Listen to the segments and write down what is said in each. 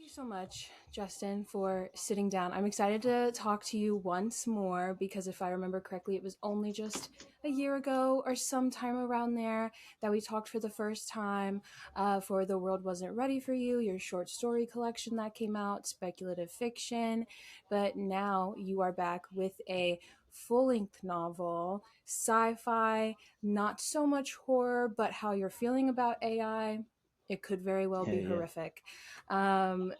you so much, Justin, for sitting down. I'm excited to talk to you once more because if I remember correctly, it was only just a year ago or sometime around there that we talked for the first time for The World Wasn't Ready for You, your short story collection that came out, speculative fiction. But now you are back with a full length novel, sci fi, not so much horror, but how you're feeling about AI. It could very well Yeah, be yeah. horrific. Um,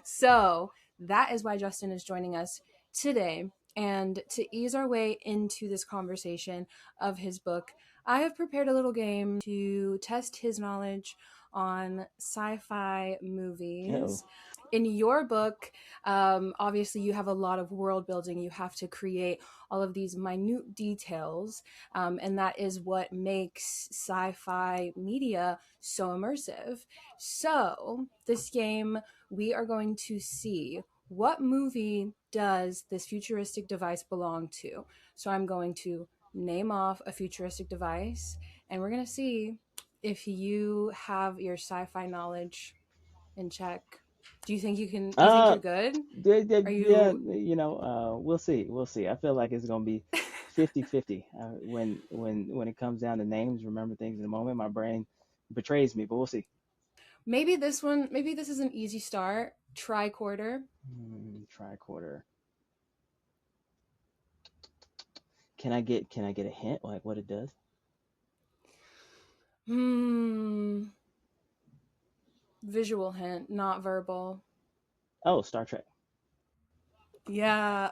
so that is why Justin is joining us today. And to ease our way into this conversation of his book, I have prepared a little game to test his knowledge on sci fi Oh, movies. In your book, obviously, you have a lot of world building. You have to create all of these minute details, and that is what makes sci fi media so immersive. So, this game, we are going to see what movie does this futuristic device belong to. So, I'm going to name off a futuristic device, and we're going to see if you have your sci fi knowledge in check. Do you think uh, you're good? Are yeah. you We'll see. We'll see. I feel like it's gonna be 50-50. When it comes down to names, remember things in the moment, my brain betrays me. But we'll see. maybe this is an easy start. Tricorder. Tricorder. Can I get a hint like what it does? Hmm. Visual hint, not verbal. Oh, Star Trek. Yeah.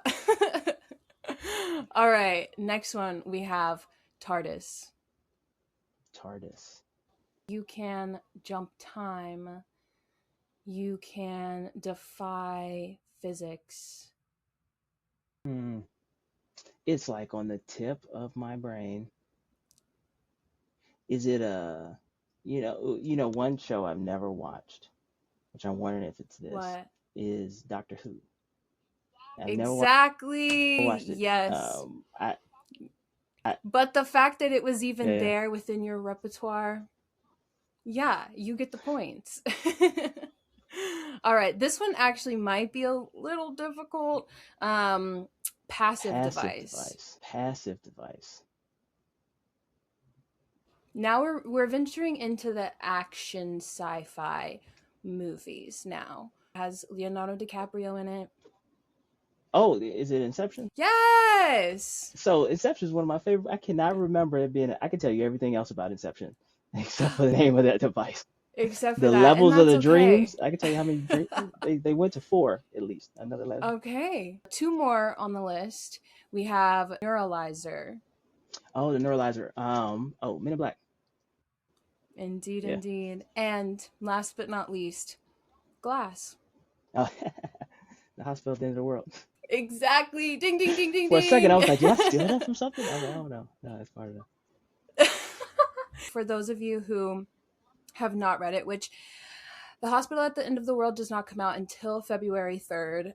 All right. Next one we have TARDIS. TARDIS. You can jump time. You can defy physics. Hmm. It's like on the tip of my brain. Is it a, one show I've never watched, which I'm wondering if it's this, What? is Doctor Who. I've never Exactly. watched it. Yes. I But the fact that it was Yeah, even yeah. there within your repertoire, yeah, you get the points. All right, this one actually might be a little difficult. Um, passive Passive device. device. Passive device. Now we're venturing into the action sci-fi movies now. It has Leonardo DiCaprio in it. Oh, is it Inception? Yes. So Inception is one of my favorite. I cannot remember it being. I can tell you everything else about Inception except for the name of that device. Except for The that, and levels of that's the okay. dreams. I can tell you how many dreams they went to four at least. Another level. Okay. Two more on the list. We have Neuralizer. Oh, the neuralizer. Oh, Men in Black. Indeed, Yeah. indeed. And last but not least, Glass. Oh, the hospital at the end of the world. Exactly. Ding, ding, ding, ding, For a second, I ding. was like, did I steal that from something? I was like, oh no, no, that's part of the. For those of you who have not read it, which The Hospital at the End of the World does not come out until February 3rd.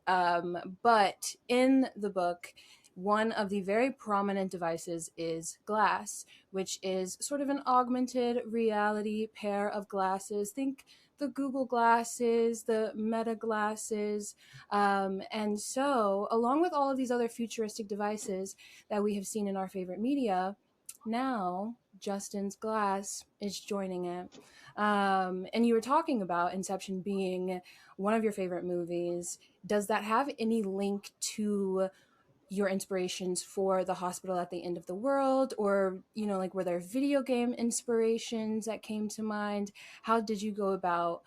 But in the book, one of the very prominent devices is glass, which is sort of an augmented reality pair of glasses. Think the Google glasses, the Meta glasses. And so, along with all of these other futuristic devices that we have seen in our favorite media, now Justin's glass is joining it. And you were talking about Inception being one of your favorite movies. Does that have any link to your inspirations for The Hospital at the End of the World? Or, like, were there video game inspirations that came to mind? How did you go about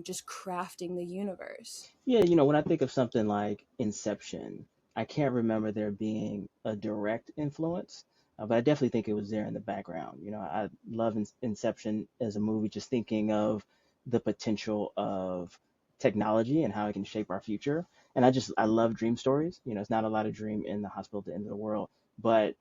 just crafting the universe? Yeah, when I think of something like Inception, I can't remember there being a direct influence, but I definitely think it was there in the background. I love Inception as a movie, just thinking of the potential of technology and how it can shape our future. And I love dream stories. It's not a lot of dream in the hospital at the end of the world, but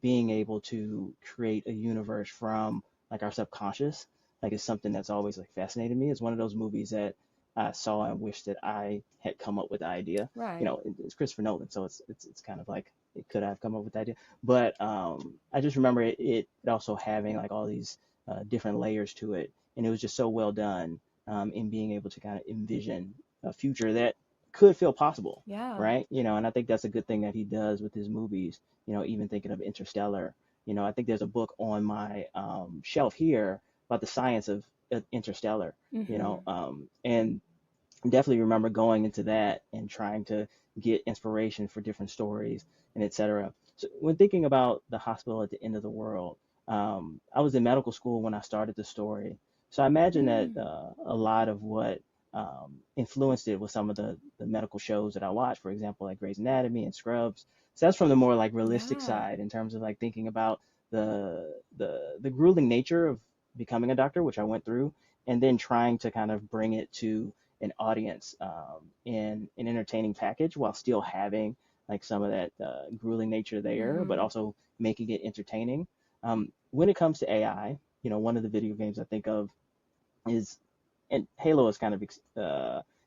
being able to create a universe from like our subconscious, like is something that's always like fascinated me. It's one of those movies that I saw and wished that I had come up with the idea. Right. It's Christopher Nolan, so it's kind of like it could have come up with the idea. But I just remember it also having like all these different layers to it, and it was just so well done. in being able to kind of envision a future that could feel possible, Yeah. right? And I think that's a good thing that he does with his movies. Even thinking of Interstellar. I think there's a book on my shelf here about the science of Interstellar. Mm-hmm. And definitely remember going into that and trying to get inspiration for different stories and etc. So when thinking about the hospital at the end of the world, I was in medical school when I started the story. So I imagine that Mm. a lot of what influenced it was some of the medical shows that I watched, for example, like Grey's Anatomy and Scrubs. So that's from the more like realistic Yeah. side in terms of like thinking about the grueling nature of becoming a doctor, which I went through, and then trying to kind of bring it to an audience in an entertaining package while still having like some of that grueling nature there, but Mm-hmm. also making it entertaining. When it comes to AI, one of the video games I think of is, and Halo has kind of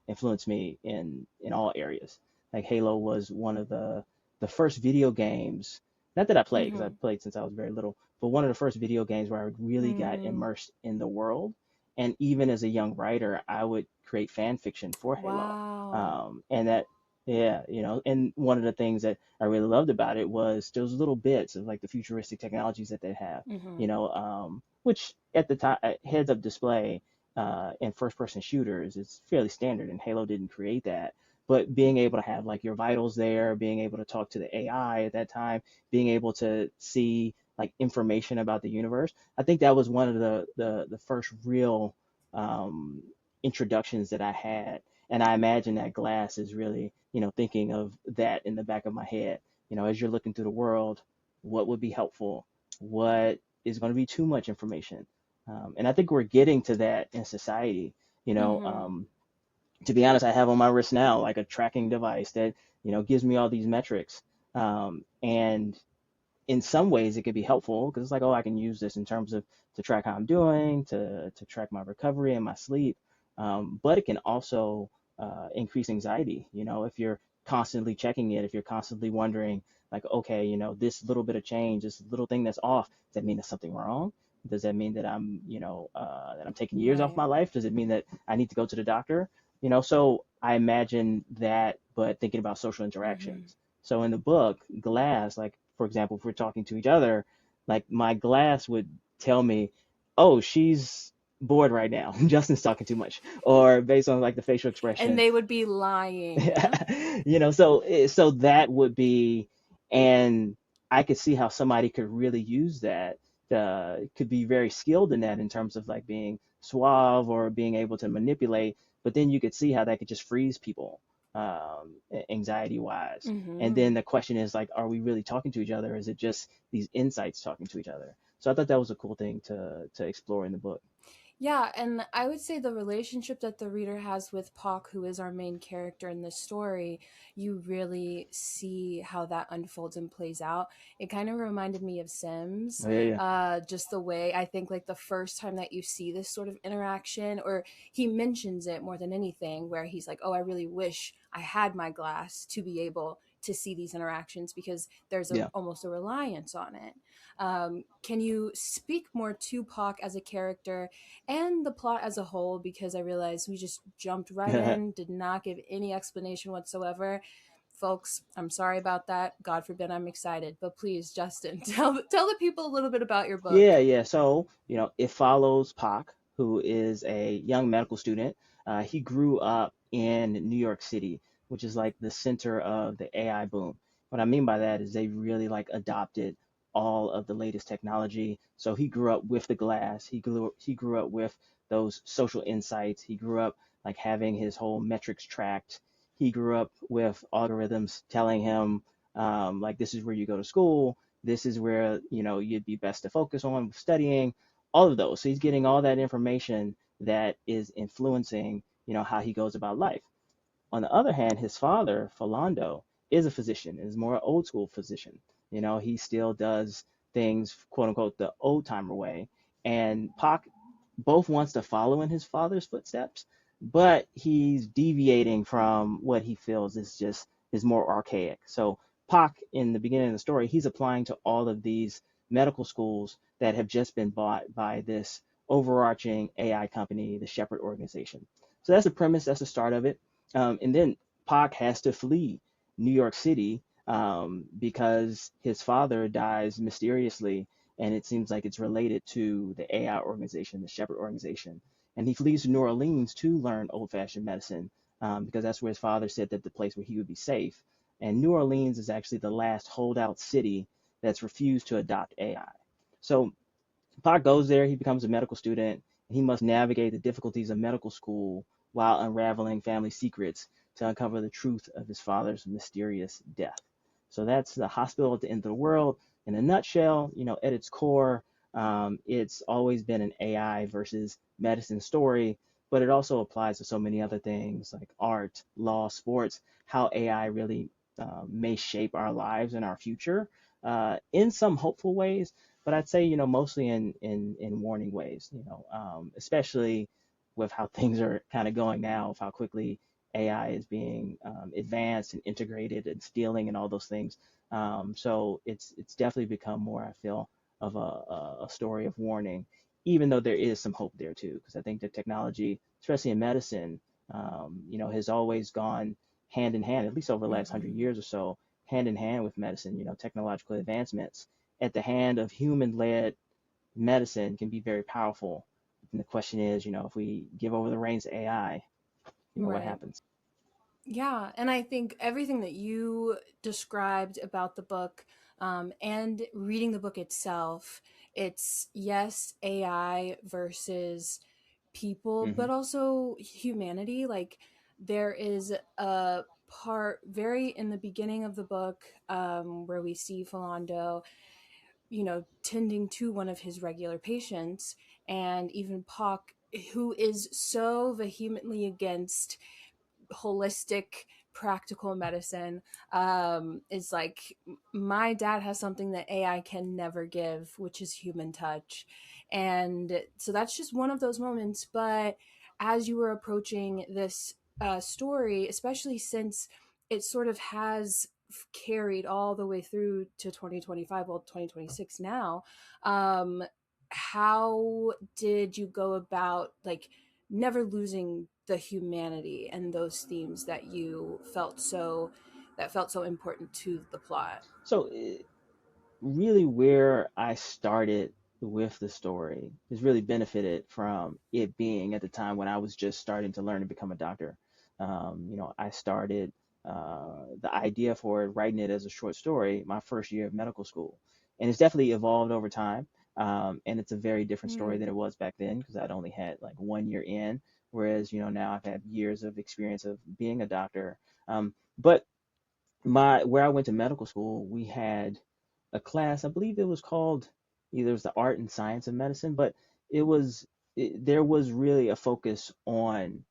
influenced me in all areas. Like Halo was one of the first video games, not that I played because I Mm-hmm. played since I was very little, but one of the first video games where I really got Mm. immersed in the world. And even as a young writer, I would create fan fiction for Halo. Wow. And that, yeah, and one of the things that I really loved about it was those little bits of like the futuristic technologies that they have, Mm-hmm. which at the time, heads up display in first person shooters is fairly standard, and Halo didn't create that. But being able to have like your vitals there, being able to talk to the AI at that time, being able to see like information about the universe, I think that was one of the first real um, introductions that I had. And I imagine that Glass is really, thinking of that in the back of my head. As you're looking through the world, what would be helpful? What is going to be too much information? And I think we're getting to that in society. You know, Mm-hmm. um, to be honest, I have on my wrist now like a tracking device that gives me all these metrics. And in some ways it could be helpful because it's like, oh, I can use this in terms of to track how I'm doing, to track my recovery and my sleep. But it can also increase anxiety. If you're constantly checking it, if you're constantly wondering, like, okay, this little bit of change, this little thing that's off, does that mean there's something wrong? Does that mean that I'm taking years off Right. my life? Does it mean that I need to go to the doctor? So I imagine that, but thinking about social Mm-hmm. interactions. So in the book, Glass, like for example, if we're talking to each other, like my Glass would tell me, "Oh, she's bored right now. Justin's talking too much," or based on like the facial And expression. they would be lying. So that would be, and I could see how somebody could really use that. Could be very skilled in that in terms of like being suave or being able to manipulate. But then you could see how that could just freeze people, anxiety wise. And Mm-hmm. then the question is like, are we really talking to each other? Or is it just these insights talking to each other? So I thought that was a cool thing to explore in the book. Yeah, and I would say the relationship that the reader has with Pock, who is our main character in this story, you really see how that unfolds and plays out. It kind of reminded me of Sims. Oh yeah, yeah, Just the way I think, like, the first time that you see this sort of interaction, or he mentions it more than anything, where he's like, oh, I really wish I had my glass to be able to see these interactions because there's yeah. almost a reliance on it. Can you speak more to Pock as a character and the plot as a whole, because I realized we just jumped right in, did not give any explanation whatsoever. Folks, I'm sorry about that. God forbid I'm excited. But please, Justin, tell the people a little bit about your book. Yeah, yeah. So, it follows Pac, who is a young medical student. He grew up in New York City, which is like the center of the AI boom. What I mean by that is they really like adopted all of the latest technology. So he grew up with the glass. He grew up with those social insights. He grew up like having his whole metrics tracked. He grew up with algorithms telling him like this is where you go to school, this is where you'd be best to focus on studying, all of those. So he's getting all that information that is influencing how he goes about life. On the other hand, his father, Philando, is a physician, is more old school physician. He still does things, quote unquote, the old timer way. And Pac both wants to follow in his father's footsteps, but he's deviating from what he feels is more archaic. So Pac, in the beginning of the story, he's applying to all of these medical schools that have just been bought by this overarching AI company, the Shepherd Organization. So that's the premise. That's the start of it. And then Pac has to flee New York City because his father dies mysteriously, and it seems like it's related to the AI organization, the Shepherd Organization. And he flees to New Orleans to learn old-fashioned medicine because that's where his father said that the place where he would be safe. And New Orleans is actually the last holdout city that's refused to adopt AI. So Pac goes there, he becomes a medical student, and he must navigate the difficulties of medical school while unraveling family secrets to uncover the truth of his father's mysterious death. So that's the hospital at the end of the world. In a nutshell, at its core, it's always been an AI versus medicine story, but it also applies to so many other things like art, law, sports, how AI really may shape our lives and our future in some hopeful ways, but I'd say, mostly in warning ways, especially with how things are kind of going now, of how quickly AI is being advanced and integrated and stealing and all those things. So it's definitely become more, I feel, of a story of warning, even though there is some hope there too, because I think that technology, especially in medicine, has always gone hand in hand, at least over the last 100 years or so, hand in hand with medicine. Technological advancements at the hand of human-led medicine can be very powerful. And the question is, if we give over the reins to AI, what Right. happens? Yeah, and I think everything that you described about the book and reading the book itself, it's yes, AI versus people, Hmm. but also humanity. Like there is a part very in the beginning of the book where we see Philando, tending to one of his regular patients, and even Pock, who is so vehemently against holistic practical medicine, is like, my dad has something that AI can never give, which is human touch. And so that's just one of those moments. But as you were approaching this story, especially since it sort of has carried all the way through to 2025, well 2026 now, um how did you go about like never losing the humanity and those themes that you felt so important to the plot? So really where I started with the story has really benefited from it being at the time when I was just starting to learn to become a doctor. I started the idea for it, writing it as a short story, my first year of medical school. And it's definitely evolved over time. And it's a very different story than Mm. it was back then because I'd only had like 1 year in, whereas, now I've had years of experience of being a doctor. But my where I went to medical school, we had a class. I believe it was called either it was the art and science of medicine, but it was there was really a focus on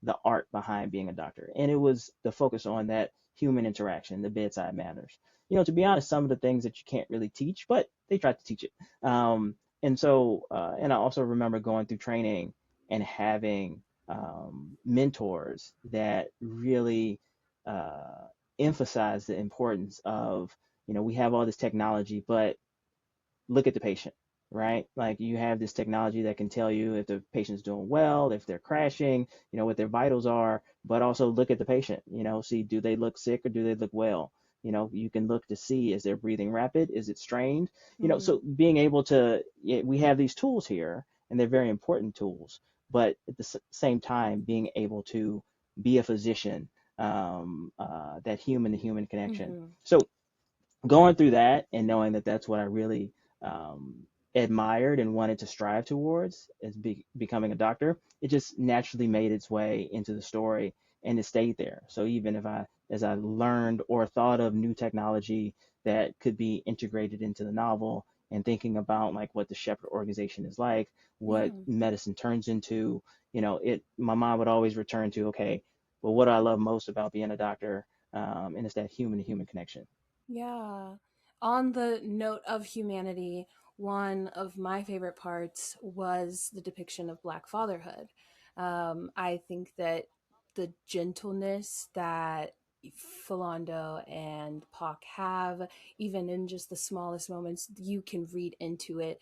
the art behind being a doctor, and it was the focus on that human interaction, the bedside manners. To be honest, some of the things that you can't really teach, but they tried to teach it. And I also remember going through training and having mentors that really uh, emphasize the importance of, we have all this technology, but look at the patient, right? Like you have this technology that can tell you if the patient's doing well, if they're crashing, what their vitals are, but also look at the patient, see, do they look sick or do they look well? You can look to see, is their breathing rapid? Is it strained? So Mm. being able to, yeah, we have these tools here and they're very important tools, but at the same time, being able to be a physician, that human to human connection. Mm-hmm. So going through that and knowing that that's what I really um, admired and wanted to strive towards as becoming a doctor, it just naturally made its way into the story and it stayed there. So even as I learned or thought of new technology that could be integrated into the novel and thinking about like what the Shepherd organization is like, what Yeah. medicine turns into, my mind would always return to, okay, well, what do I love most about being a doctor? And it's that human to human connection. Yeah. On the note of humanity, one of my favorite parts was the depiction of Black fatherhood. I think that the gentleness that Philando and Pac have, even in just the smallest moments, you can read into it.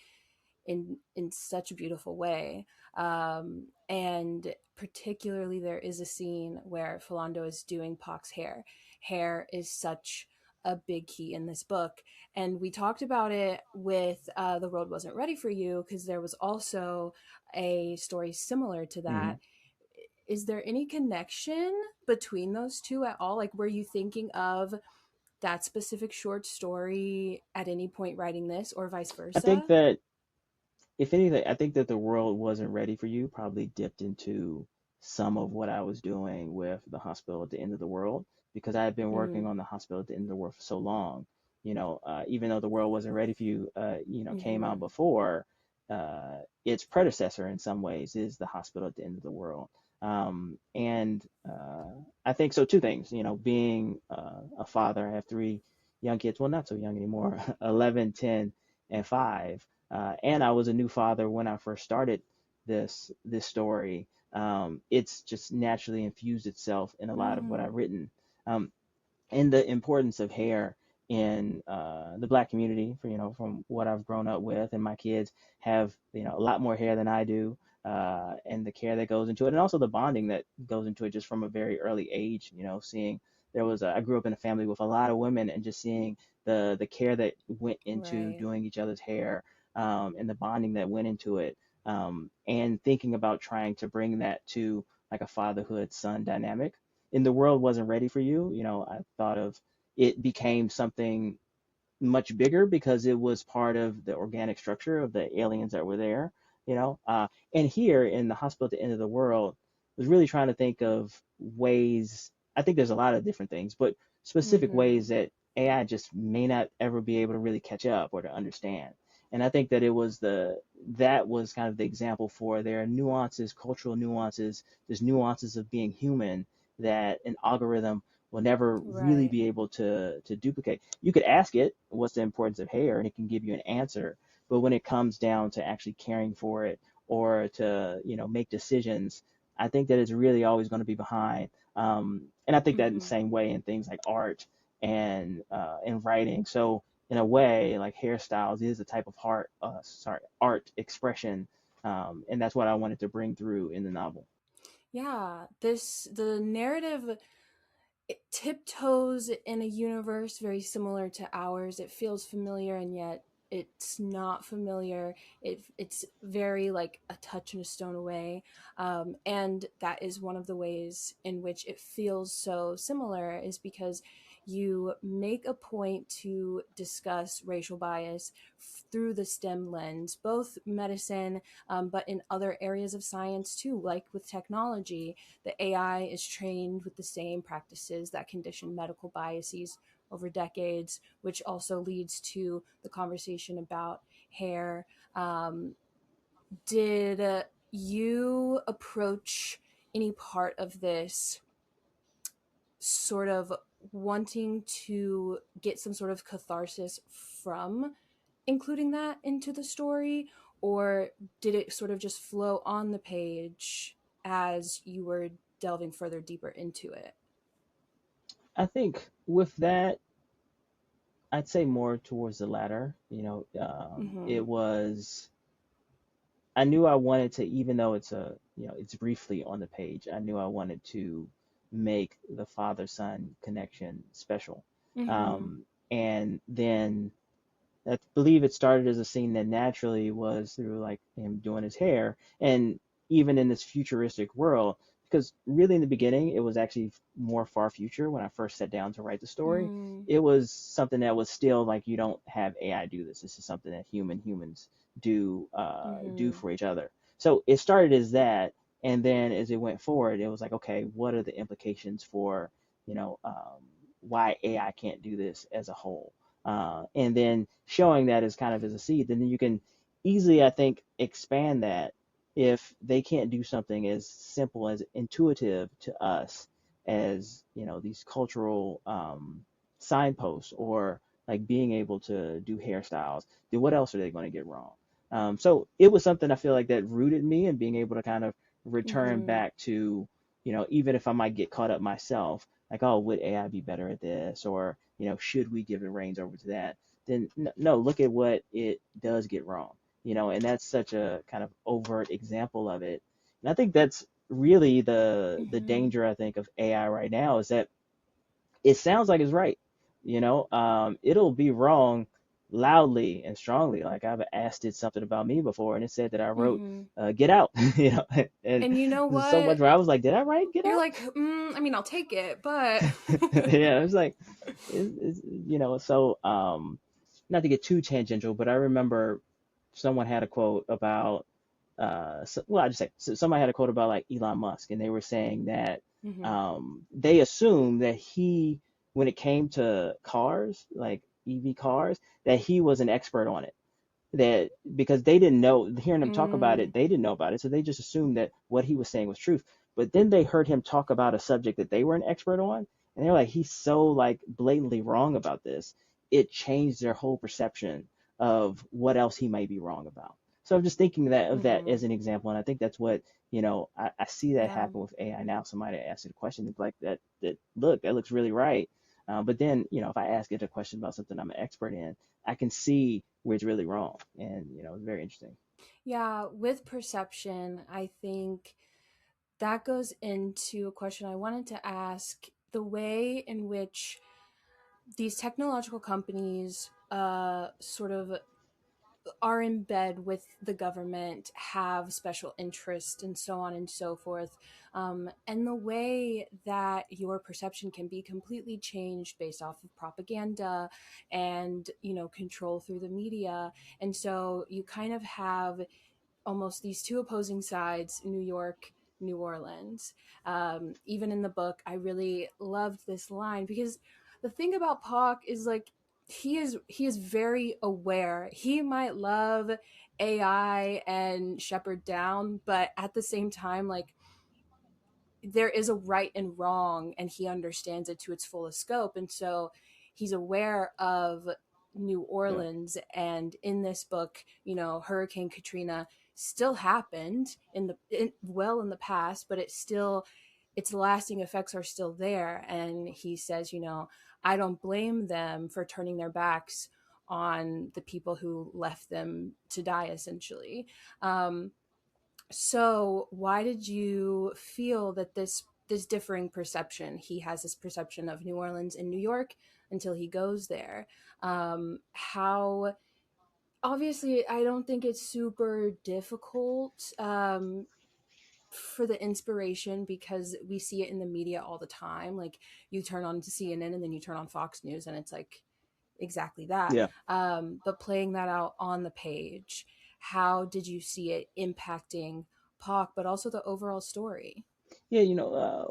in such a beautiful way. And particularly, there is a scene where Philando is doing Pock's hair. Hair is such a big key in this book, and we talked about it with The World Wasn't Ready for You, because there was also a story similar to Hmm. that. Is there any connection between those two at all? Like, were you thinking of that specific short story at any point writing this, or vice I think versa? that if anything, I think that the world wasn't ready for you probably dipped into some of what I was doing with the hospital at the end of the world because I had been working Mm, on the hospital at the end of the world for so long. Even though the world wasn't ready for you, came mm-hmm. out before, its predecessor in some ways is the hospital at the end of the world. And I think so. Two things, being a father, I have three young kids. Well, not so young anymore, 11, 10, and 5, and I was a new father when I first started this story. It's just naturally infused itself in a lot of what Mm, I've written. Um, and the importance of hair in the black community, from what I've grown up with, and my kids have a lot more hair than I do, and the care that goes into it, and also the bonding that goes into it, just from a very early age. Seeing I grew up in a family with a lot of women, and just seeing the care that went into right. doing each other's hair, and the bonding that went into it, and thinking about trying to bring that to like a fatherhood son dynamic in the world wasn't ready for you. I thought of it became something much bigger because it was part of the organic structure of the aliens that were there, you know. And here in the hospital at the end of the world, was really trying to think of ways. I think there's a lot of different things, but specific Mm-hmm. ways that AI just may not ever be able to really catch up or to understand. And I think that that was kind of the example for there are nuances, cultural nuances, there's nuances of being human that an algorithm will never really Right. be able to duplicate. You could ask it what's the importance of hair, and it can give you an answer. But when it comes down to actually caring for it or to make decisions, I think that it's really always going to be behind. And I think that in the Mm-hmm. same way in things like art and writing. So in a way, like hairstyles is a type of art expression, and that's what I wanted to bring through in the novel. Yeah, the narrative, it tiptoes in a universe very similar to ours. It feels familiar and yet it's not familiar. It's very like a touch and a stone away, and that is one of the ways in which it feels so similar, is because you make a point to discuss racial bias through the STEM lens, both medicine, but in other areas of science too, like with technology. The AI is trained with the same practices that condition medical biases over decades, which also leads to the conversation about hair. Did you approach any part of this sort of wanting to get some sort of catharsis from including that into the story, or did it sort of just flow on the page as you were delving further deeper into it? I think with that, I'd say more towards the latter. Mm-hmm. It was, I knew I wanted to, even though it's briefly on the page, I knew I wanted to make the father son connection special. Mm-hmm. And then I believe it started as a scene that naturally was through like him doing his hair, and even in this futuristic world, because really in the beginning it was actually more far future when I first sat down to write the story. Mm-hmm. It was something that was still like you don't have AI do this. This is something that humans do Mm-hmm. for each other. So it started as that, and then as it went forward, it was like, okay, what are the implications for why AI can't do this as a whole? And then showing that as kind of as a seed, then you can easily, I think, expand that if they can't do something as simple as intuitive to us as these cultural signposts or like being able to do hairstyles, then what else are they going to get wrong? So it was something I feel like that rooted me and being able to kind of return Mm-hmm. back to, even if I might get caught up myself, like, oh, would AI be better at this? Or, should we give the reins over to that? Then no, look at what it does get wrong. and that's such a kind of overt example of it. And I think that's really the Mm-hmm. danger, I think, of AI right now, is that it sounds like it's right. It'll be wrong loudly and strongly. Like I've asked it something about me before, and it said that I wrote Mm-hmm. "Get Out," and And you know there's so much what? where I was like, "Did I write Get You're Out?" like, I mean, I'll take it, but Yeah, it's like, so not to get too tangential, but I remember someone had a quote about well, I just say somebody had a quote about like Elon Musk, and they were saying that hmm they assumed that when it came to cars, like EV cars, that he was an expert on it. That because they didn't know, hearing him talk about mm, it, they didn't know about it, so they just assumed that what he was saying was truth. But then they heard him talk about a subject that they were an expert on, and they're like, he's so like blatantly wrong about this. It changed their whole perception of what else he might be wrong about. So I'm just thinking of that hmm as an example, and I think that's what I see that yeah, happen with AI now. Somebody asks it a question like that looks really right. But then, if I ask it a question about something I'm an expert in, I can see where it's really wrong. And, it's very interesting. yeah. With perception, I think that goes into a question I wanted to ask: the way in which these technological companies sort of are in bed with the government, have special interest, and so on and so forth. And the way that your perception can be completely changed based off of propaganda and, control through the media. And so you kind of have almost these two opposing sides: New York, New Orleans. Even in the book, I really loved this line because the thing about Pac is like he is very aware. He might love AI and Shepherd down, but at the same time, like there is a right and wrong, and he understands it to its fullest scope. And so he's aware of New Yeah. Orleans. And in this book, Hurricane Katrina still happened well in the past, but its lasting effects are still there. And he says, I don't blame them for turning their backs on the people who left them to die, essentially. So, why did you feel that this differing perception? He has this perception of New Orleans and New York until he goes there. How obviously, I don't think it's super difficult for the inspiration because we see it in the media all the time. Like you turn on to CNN and then you turn on Fox News, and it's like exactly that. Yeah. But playing that out on the page, how did you see it impacting Pac, but also the overall story? Yeah.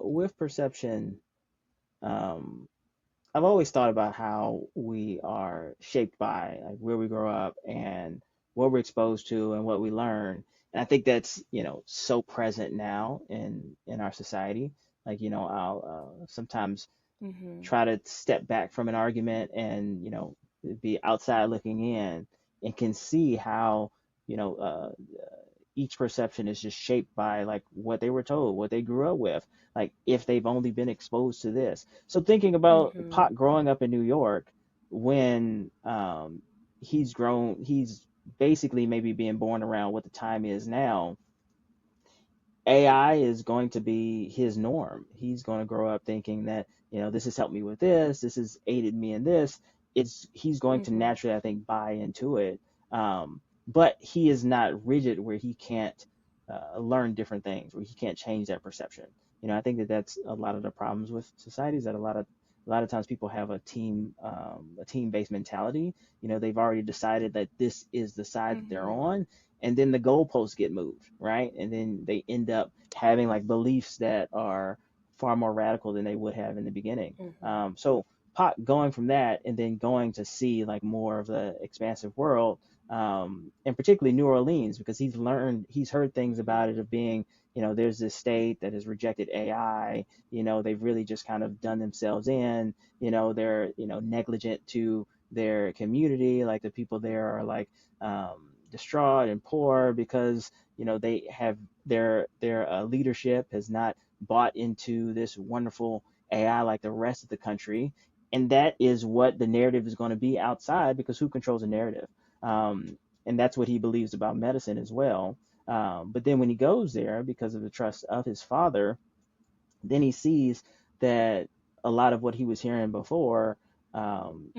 With perception, um, I've always thought about how we are shaped by like where we grow up and what we're exposed to and what we learn. And I think that's, so present now in our society. Like, I'll sometimes Mm-hmm. try to step back from an argument and be outside looking in and can see how each perception is just shaped by like what they were told, what they grew up with, like if they've only been exposed to this. So thinking about Mm-hmm. Pac growing up in New York, when he's basically maybe being born around what the time is now. AI is going to be his norm. He's going to grow up thinking that, this has helped me with this, this has aided me in this. He's going to Mm-hmm. naturally, I think, buy into it. But he is not rigid where he can't learn different things, where he can't change that perception. I think that that's a lot of the problems with societies, that a lot of times people have a team based mentality. They've already decided that this is the side that they're Mm-hmm. on, and then the goalposts get moved, right? And then they end up having like beliefs that are far more radical than they would have in the beginning. Mm-hmm. So Pot going from that and then going to see like more of the expansive world, and particularly New Orleans, because he's heard things about it of being, there's this state that has rejected AI. They've really just kind of done themselves in. They're negligent to their community. Like the people there are like distraught and poor because they have their leadership has not bought into this wonderful AI like the rest of the country, and that is what the narrative is going to be outside, because who controls the narrative? and that's what he believes about medicine as well. But then when he goes there, because of the trust of his father, then he sees that a lot of what he was hearing before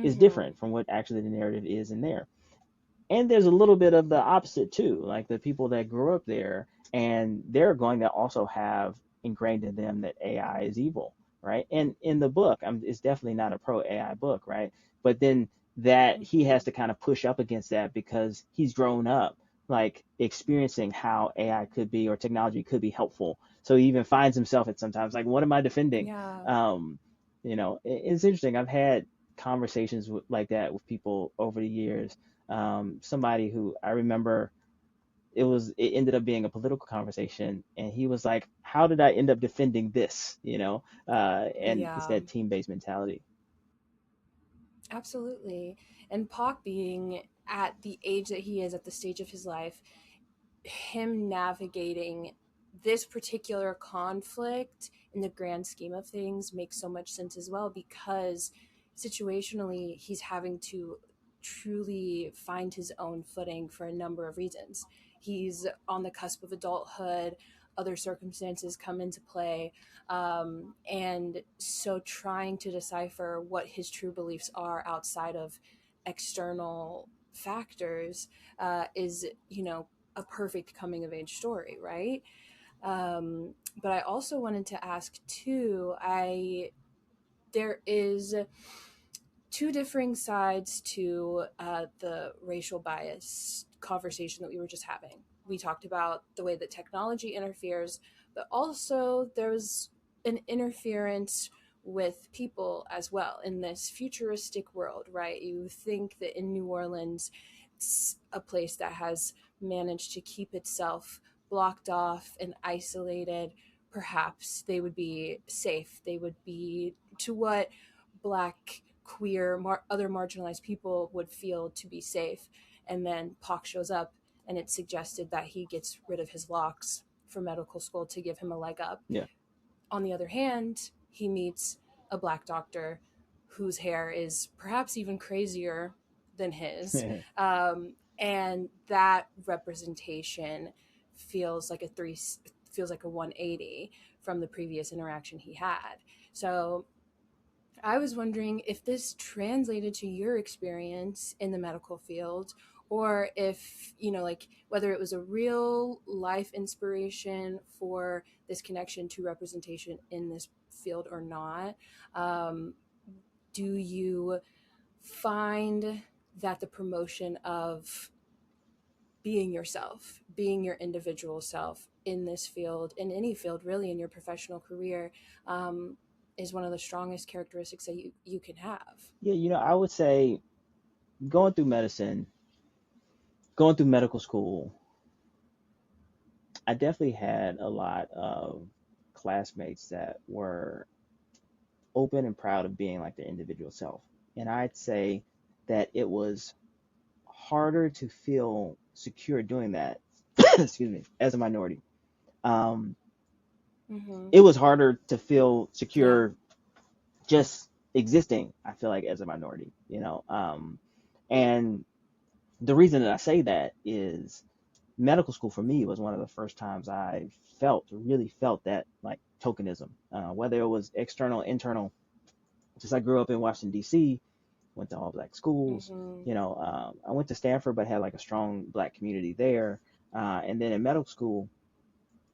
is Mm-hmm. different from what actually the narrative is in there. And there's a little bit of the opposite too, like the people that grew up there, and they're going to also have ingrained in them that AI is evil, right? And in the book, it's definitely not a pro AI book, right? But then that he Mm-hmm. has to kind of push up against that because he's grown up like experiencing how AI could be or technology could be helpful. So he even finds himself at sometimes like, what am I defending? Yeah. Um, it's interesting. I've had conversations like that with people over the years. Somebody who I remember, it ended up being a political conversation, and he was like, how did I end up defending this, and it's Yeah. that team-based mentality. Absolutely. And Pac being at the age that he is at the stage of his life, him navigating this particular conflict in the grand scheme of things makes so much sense as well, because situationally he's having to truly find his own footing for a number of reasons. He's on the cusp of adulthood, other circumstances come into play, and so trying to decipher what his true beliefs are outside of external factors is, a perfect coming of age story, right? But I also wanted to ask too. There is two differing sides to the racial bias conversation that we were just having. We talked about the way that technology interferes, but also there's an interference with people as well in this futuristic world, right? You think that in New Orleans, it's a place that has managed to keep itself blocked off and isolated. Perhaps they would be safe. They would be to what black, queer, other marginalized people would feel to be safe. And then Pac shows up, and it's suggested that he gets rid of his locks for medical school to give him a leg up. Yeah. On the other hand, he meets a black doctor whose hair is perhaps even crazier than his. And that representation feels like a three feels like a 180 from the previous interaction he had. So I was wondering if this translated to your experience in the medical field, or if, like whether it was a real life inspiration for this connection to representation in this field or not. Um, do you find that the promotion of being yourself, being your individual self in this field, in any field, really, in your professional career, um, is one of the strongest characteristics that you can have. Yeah, I would say going through medicine, going through medical school, I definitely had a lot of classmates that were open and proud of being like their individual self. And I'd say that it was harder to feel secure doing that, excuse me, as a minority. Um, Mm-hmm. it was harder to feel Yeah. secure just existing, I feel like, as a minority, and the reason that I say that is medical school for me was one of the first times I really felt that like tokenism, whether it was external, internal. Just I grew up in Washington, D.C., went to all black schools. Mm-hmm. I went to Stanford, but had like a strong black community there. And then in medical school,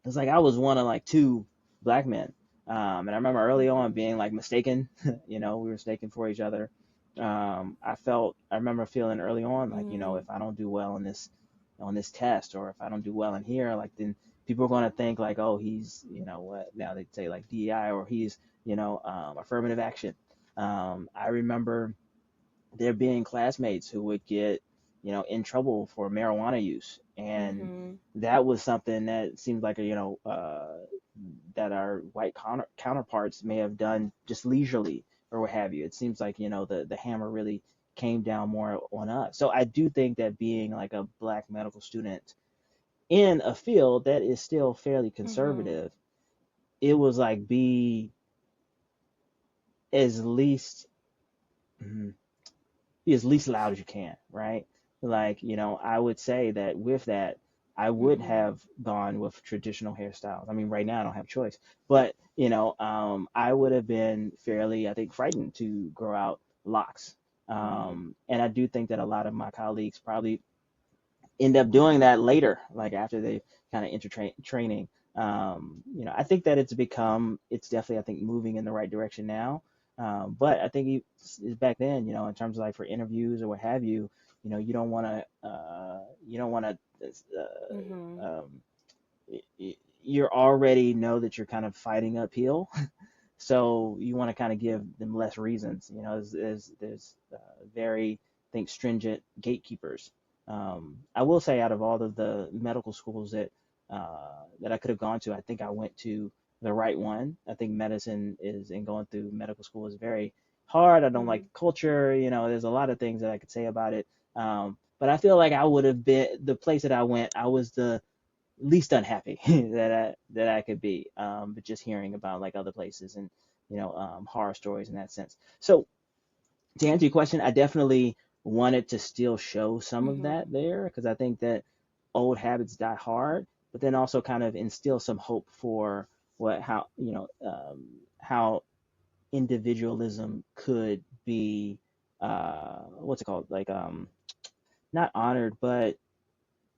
it's like I was one of like two black men. And I remember early on Mm-hmm. being like mistaken, we were mistaken for each other. I remember feeling early on like, Mm-hmm. if I don't do well on this test, or if I don't do well in here, like then people are going to think like, oh, he's, what now they say like DEI, or he's, affirmative action. I remember there being classmates who would get, in trouble for marijuana use. And Mm-hmm. that was something that seems like, that our white counterparts may have done just leisurely or what have you. It seems like, the hammer really came down more on us. So I do think that being like a black medical student in a field that is still fairly Mm-hmm. conservative, it was like be as least, mhm, be as least loud as you can, right? like, I would say that with that, I would Mm-hmm. have gone with traditional hairstyles. I mean, right now I don't have a choice, but I would have been fairly, I think, frightened to grow out locks. Mm-hmm. And I do think that a lot of my colleagues probably end up doing that later, like after they kind of enter training. I think that it's definitely, I think, moving in the right direction now. But I think back then, in terms of like for interviews or what have you, you don't want to, you don't want to, Mm-hmm. you're already know that you're kind of fighting uphill. So you want to kind of give them less reasons. There's very, I think, stringent gatekeepers. I will say, out of all of the medical schools that I could have gone to, I think I went to the right one. I think medicine is, and going through medical school is very hard. I don't like Mm-hmm. the culture. There's a lot of things that I could say about it. But I feel like I would have been the place that I went. I was the least unhappy that I could be. But just hearing about like other places and horror stories in that sense. So to answer your question, I definitely wanted to still show some of Mm-hmm. that there because I think that old habits die hard, but then also kind of instill some hope for how individualism could be what's it called, like not honored but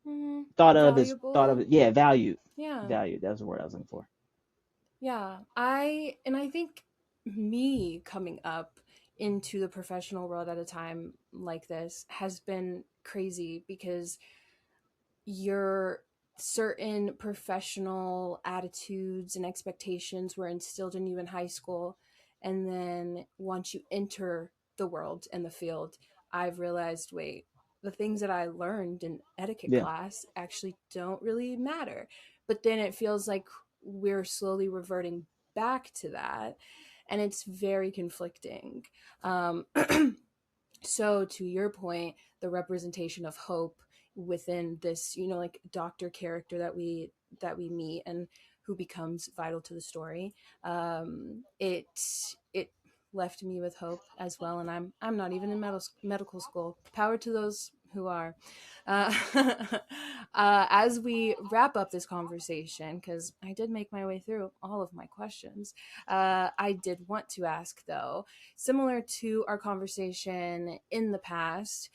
Mm-hmm. thought of Valuable. it, yeah, valued. Yeah. Valued, that was the word I was looking for. Yeah. I think me coming up into the professional world at a time like this has been crazy because your certain professional attitudes and expectations were instilled in you in high school, and then once you enter the world and the field, I've realized, wait, the things that I learned in etiquette Yeah. class actually don't really matter. But then it feels like we're slowly reverting back to that, and it's very conflicting. um so to your point, the representation of hope within this, like doctor character that we meet and who becomes vital to the story, it left me with hope as well. And I'm not even in medical school. Power to those who are. uh, as we wrap up this conversation, because I did make my way through all of my questions, I did want to ask, though, similar to our conversation in the past,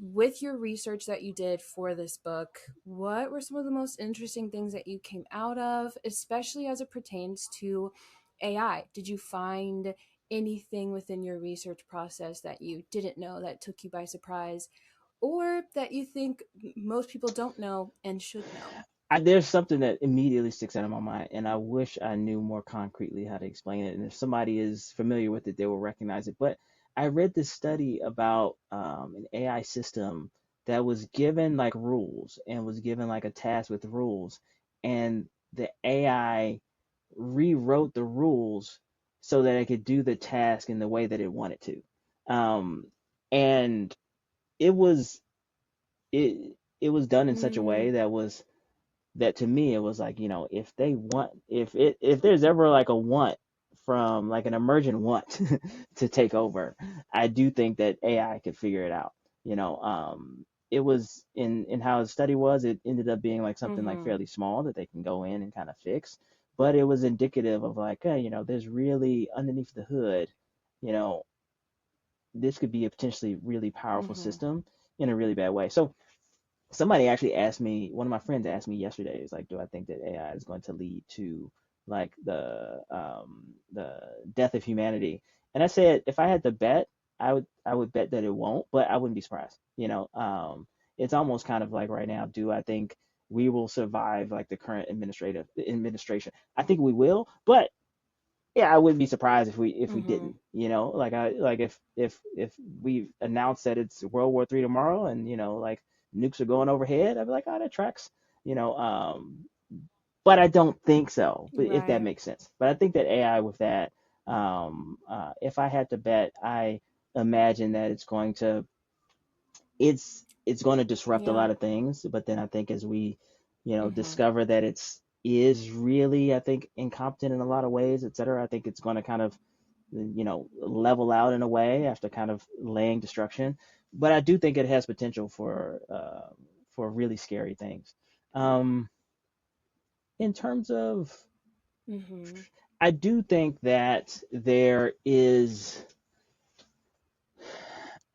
with your research that you did for this book, what were some of the most interesting things that you came out of, especially as it pertains to AI? Did you find anything within your research process that you didn't know that took you by surprise, or that you think most people don't know and should know? There's something that immediately sticks out of my mind, and I wish I knew more concretely how to explain it. And if somebody is familiar with it, they will recognize it. But I read this study about an AI system that was given like rules and was given like a task with rules, and the AI rewrote the rules so that it could do the task in the way that it wanted to. Um, and it was it was done in such a way Mm, that to me it was like, if they want, if there's ever like a want, from like an emergent want to take over, I do think that AI could figure it out. It was in how the study was, it ended up being like something like mm-hmm. fairly small that they can go in and kind of fix, but it was indicative of like, there's really underneath the hood, you know this could be a potentially really powerful Mm-hmm. system in a really bad way. So somebody actually asked me, one of my friends asked me yesterday, is like, do I think that AI is going to lead to like the death of humanity? And I said, if I had to bet, I would bet that it won't, but I wouldn't be surprised. It's almost kind of like right now, do I think we will survive like the current administrative administration? I think we will, but yeah, I wouldn't be surprised if we Mm-hmm. didn't. If we announce that it's World War III tomorrow, and like nukes are going overhead, I'd be like, oh, that tracks. You know, but I don't think so. But if that Right. makes sense, but I think that AI with that, if I had to bet, I imagine that it's going to disrupt a Yeah. lot of things. But then I think as we Mm-hmm. discover that it's is really, I think, incompetent in a lot of ways, et cetera, I think it's going to kind of level out in a way after kind of laying destruction. but I do think it has potential for really scary things. Um, in terms of, Mm-hmm. I do think that there is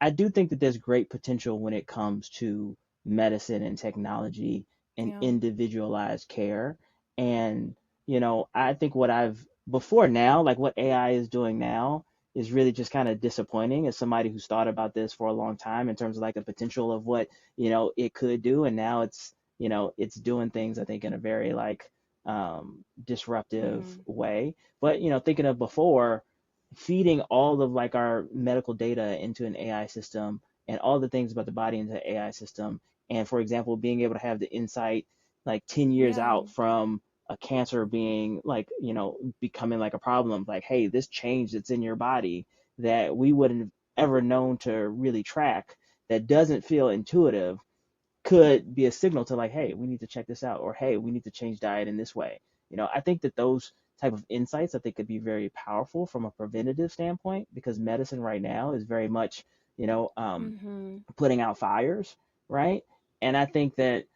I do think that there's great potential when it comes to medicine and technology and Yeah. individualized care. And, I think what I've before now, like what AI is doing now, is really just kind of disappointing as somebody who's thought about this for a long time in terms of like the potential of what, it could do. And now it's doing things, I think, in a very like disruptive Mm-hmm. way. But, thinking of before, feeding all of like our medical data into an AI system and all the things about the body into the AI system. And for example, being able to have the insight like 10 years Yeah. out from a cancer being like, becoming like a problem, like, hey, this change that's in your body that we wouldn't have ever known to really track, that doesn't feel intuitive, could be a signal to like, hey, we need to check this out, or hey, we need to change diet in this way. I think that those type of insights, I think, could be very powerful from a preventative standpoint, because medicine right now is very much, you know, um, Mm-hmm. putting out fires, right? And I think that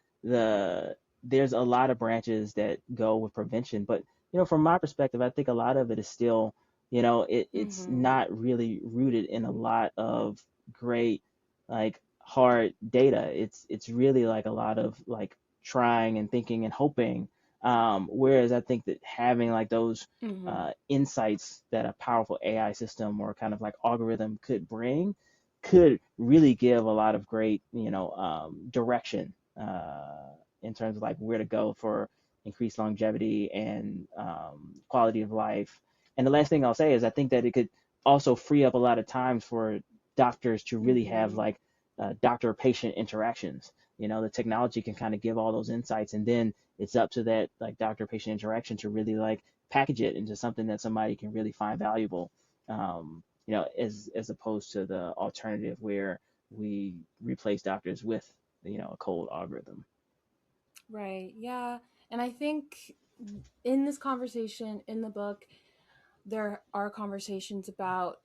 there's a lot of branches that go with prevention, but from my perspective, I think a lot of it is still, it's Mm-hmm. not really rooted in a lot of great like hard data. It's really like a lot of like trying and thinking and hoping. Whereas I think that having like those Mm-hmm. insights that a powerful AI system or kind of like algorithm could really give a lot of great, direction in terms of like where to go for increased longevity and quality of life. And the last thing I'll say is I think that it could also free up a lot of times for doctors to really have Mm-hmm. like doctor patient interactions. The technology can kind of give all those insights, and then it's up to that like doctor patient interaction to really like package it into something that somebody can really find valuable. As opposed to the alternative where we replace doctors with a cold algorithm. Right. Yeah. And I think in this conversation in the book, there are conversations about,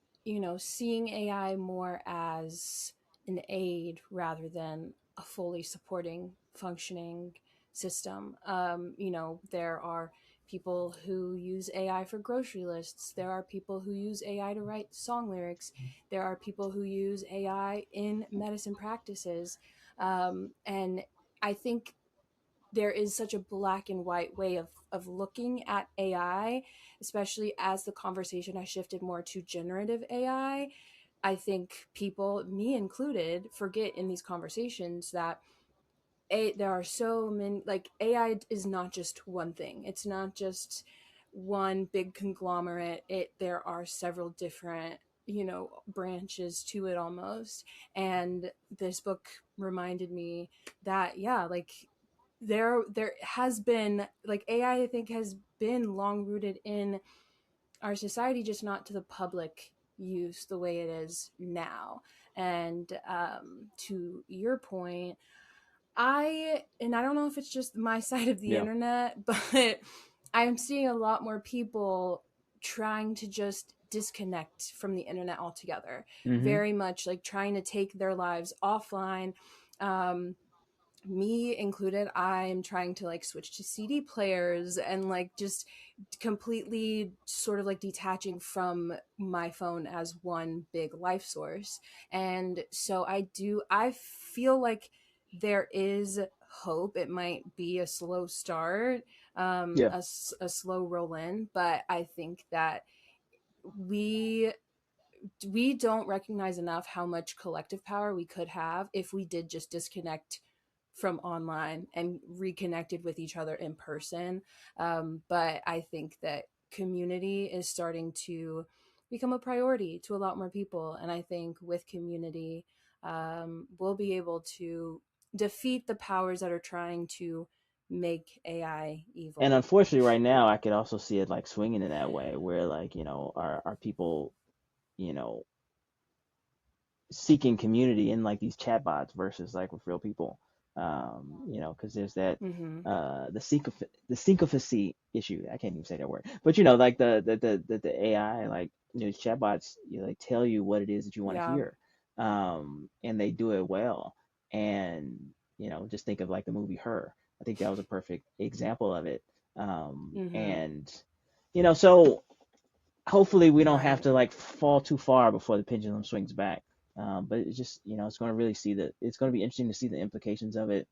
seeing AI more as an aid rather than a fully supporting, functioning system. There are people who use AI for grocery lists. There are people who use AI to write song lyrics. There are people who use AI in medicine practices. And I think there is such a black and white way of looking at AI, especially as the conversation has shifted more to generative AI. I think people, me included, forget in these conversations that there are so many, like, AI is not just one thing. It's not just one big conglomerate. There are several different, branches to it almost. And this book reminded me that, yeah, like there has been, like, AI, I think, has been long rooted in our society, just not to the public use the way it is now. And to your point, I don't know if it's just my side of the Yeah. internet, but I'm seeing a lot more people trying to just disconnect from the internet altogether. Mm-hmm. Very much like trying to take their lives offline. Um, Me included, I'm trying to like switch to CD players and like just completely sort of like detaching from my phone as one big life source. And so I feel like there is hope. It might be a slow start, Yeah. a slow roll in, but I think that we we don't recognize enough how much collective power we could have if we did just disconnect from online and reconnected with each other in person. But I think that community is starting to become a priority to a lot more people. And I think with community, we'll be able to defeat the powers that are trying to make AI And evil. unfortunately, right now, I could also see it like swinging in that way, where like are people you know seeking community in like these chatbots versus like with real people. Because there's that Mm-hmm. the syncophacy issue. I can't even say that word, but like the AI, like chatbots, like tell you what it is that you want to Yeah. hear. and they do it well. And just think of like the movie Her. I think that was a perfect example of it. Mm-hmm. And so hopefully we don't have Right. to like fall too far before the pendulum swings back. But it's just it's going to really see that it's going to be interesting to see the implications of it,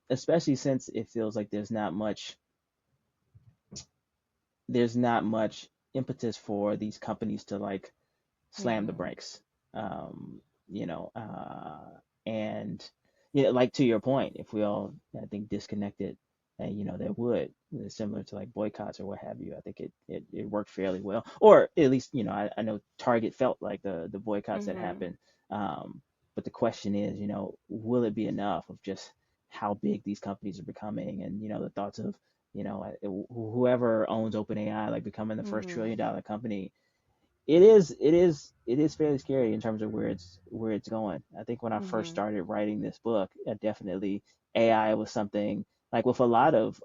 especially since it feels like there's not much impetus for these companies to like slam the Mm-hmm. brakes. Um, you know, and like to your point, if we all, I think, disconnected, and that would similar to like boycotts or what have you. I think it worked fairly well, or at least I know Target felt like the boycotts that Mm-hmm. happened. But the question is, will it be enough of just how big these companies are becoming, and the thoughts of whoever owns OpenAI like becoming the first Mm-hmm. trillion-dollar company. It is fairly scary in terms of where it's going. I think when I first Mm-hmm. started writing this book, definitely AI was something like with a lot of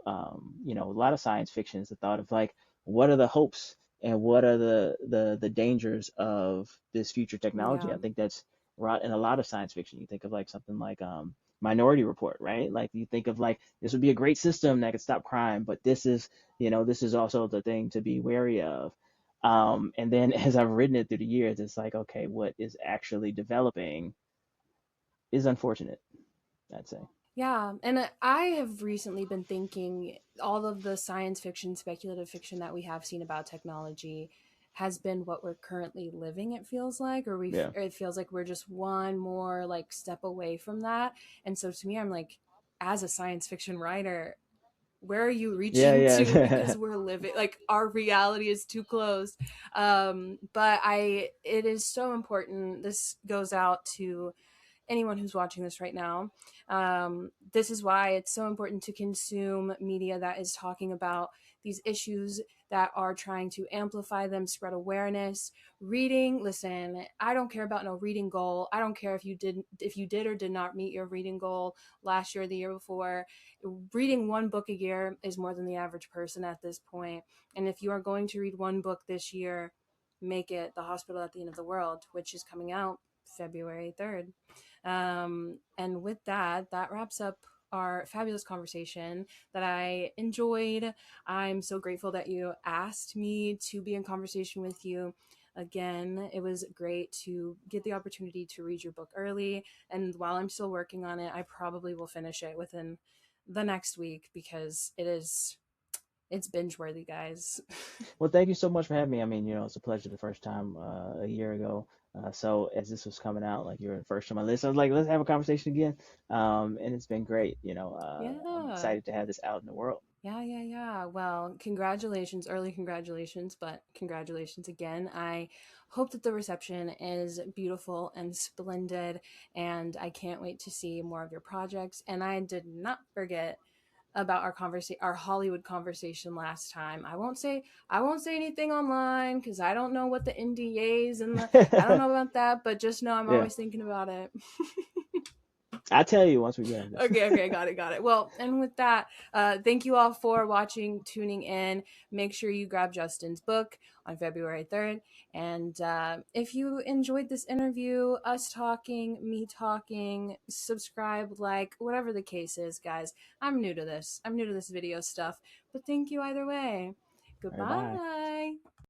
science fiction is the thought of like what are the hopes and what are the dangers of this future technology. Yeah. I think that's right in a lot of science fiction. You think of like something like Minority Report, right? Like you think of like this would be a great system that could stop crime, but this is also the thing to be wary of. And then as I've written it through the years, it's like, okay, what is actually developing is unfortunate, I'd say. Yeah, and I have recently been thinking all of the science fiction, speculative fiction that we have seen about technology has been what we're currently living. It feels like, Yeah. or it feels like we're just one more like step away from that. And so to me, I'm like, as a science fiction writer, where are you Yeah, reaching to? yeah. Because we're living like our reality is too close. But it is so important. This goes out to anyone who's watching this right now. This is why it's so important to consume media that is talking about these issues, that are trying to amplify them, spread awareness. Reading, listen, I don't care about no reading goal. I don't care if you did or did not meet your reading goal last year or the year before. Reading one book a year is more than the average person at this point. And if you are going to read one book this year, make it The Hospital at the End of the World, which is coming out February 3rd. And with that, that wraps up our fabulous conversation that I enjoyed. I'm so grateful that you asked me to be in conversation with you. Again, it was great to get the opportunity to read your book early. And while I'm still working on it, I probably will finish it within the next week because it's binge worthy, guys. Well, thank you so much for having me. I mean, it's a pleasure the first time a year ago. So as this was coming out, like you were the first on my list, I was like, let's have a conversation again. And it's been great. I'm Yeah. excited to have this out in the world. Yeah, yeah, yeah. Well, congratulations, early congratulations, but congratulations again. I hope that the reception is beautiful and splendid, and I can't wait to see more of your projects. And I did not forget about our Hollywood conversation last time. I won't say anything online because I don't know what the NDAs and the I don't know about that, but just know I'm Yeah, always thinking about it. I'll tell you once we get them. Okay, okay, got it, got it. Well, and with that, thank you all for watching, tuning in. Make sure you grab Justin's book on February 3rd. And if you enjoyed this interview, us talking, me talking, subscribe, like, whatever the case is, guys. I'm new to this. I'm new to this video stuff. But thank you either way. All right, bye. Goodbye.